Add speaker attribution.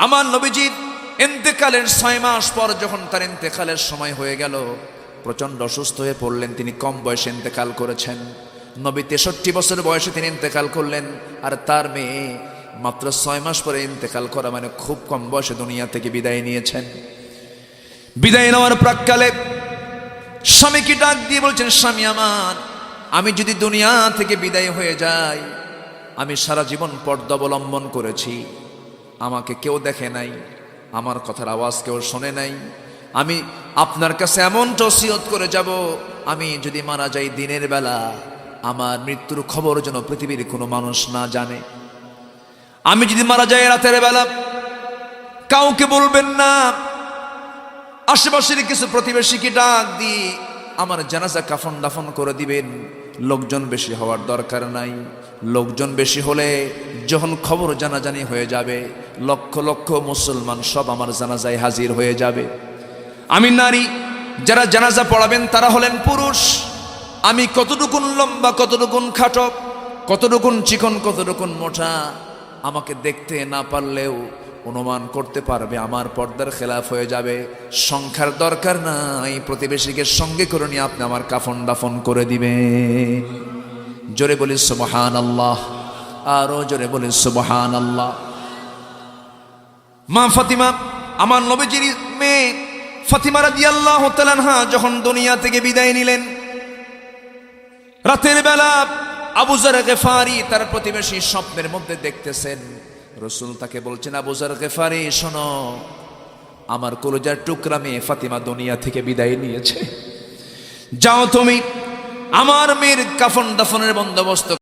Speaker 1: আমার নবীজির ইন্তেকালের 6 মাস পর যখন তার ইন্তেকালের সময় হয়ে গেল, প্রচন্ড অসুস্থ হয়ে পড়লেন। তিনি কম বয়সে ইন্তেকাল করেছেন। নবী 63 বছর বয়সে তিনি ইন্তেকাল করলেন, আর তার মেয়ে মাত্র 6 মাস পরে ইন্তেকাল করা, মানে খুব কম বয়সে দুনিয়া থেকে বিদায় নিয়েছেন। বিদায় নেওয়ার প্রাক্কালে স্বামীকে ডাক দিয়ে বলছেন, স্বামী আমার, আমি যদি দুনিয়া থেকে বিদায় হয়ে যাই, আমি সারা জীবন পর্দা অবলম্বন করেছি, আমাকে কেউ দেখে নাই, আমার কথার আওয়াজ কেউ শোনে নাই। আমি আপনার কাছে এমন ওসিয়ত করে যাব, আমি যদি মারা যাই দিনের বেলা, আমার মৃত্যুর খবর যেন পৃথিবীর কোনো মানুষ না জানে। আমি যদি মারা যাই রাতের বেলা, কাউকে বলবেন না। আশেপাশের কিছু প্রতিবেশীকে ডাক দিয়ে আমার জানাজা কাফন দাফন করে দিবেন। লোকজন বেশি হওয়ার দরকার নাই। লোকজন বেশি হলে যখন খবর জানাজানি হয়ে যাবে, লক্ষ লক্ষ মুসলমান সব আমার জানাজায় হাজির হয়ে যাবে। আমি নারী, যারা জানাজা পড়াবেন তারা হলেন পুরুষ। আমি কতটুকুন লম্বা, কতটুকুন খাটো, কতটুকুন চিকন, কতটুকুন মোটা, আমাকে দেখতে না পারলেও অনুমান করতে পারবে আমার পর্দার খেলাফ হয়ে যাবে। সংখ্যার দরকার নাই, প্রতিবেশীকে সঙ্গে করে নিয়ে আপনি আমার কাফন দাফন করে দিবেন। জোরে বলি সুবহানাল্লাহ, আরো জোরে বলি সুবহানাল্লাহ। মা ফাতিমা, আমার নবীজির মেয়ে ফাতিমা রাদিয়াল্লাহু তাআলা আনহা যখন দুনিয়া থেকে বিদায় নিলেন, রাতের বেলা আবু যর গিফারি তার প্রতিবেশী স্বপ্নের মধ্যে দেখতেছেন। রাসূল তাকে বলছেন, আবু যর গিফারি শোনো, আমার কলিজার টুকরা মেয়ে ফাতিমা দুনিয়া থেকে বিদায় নিয়েছে। যাও তুমি আমার মেয়ের কাফন দাফনের বন্দোবস্ত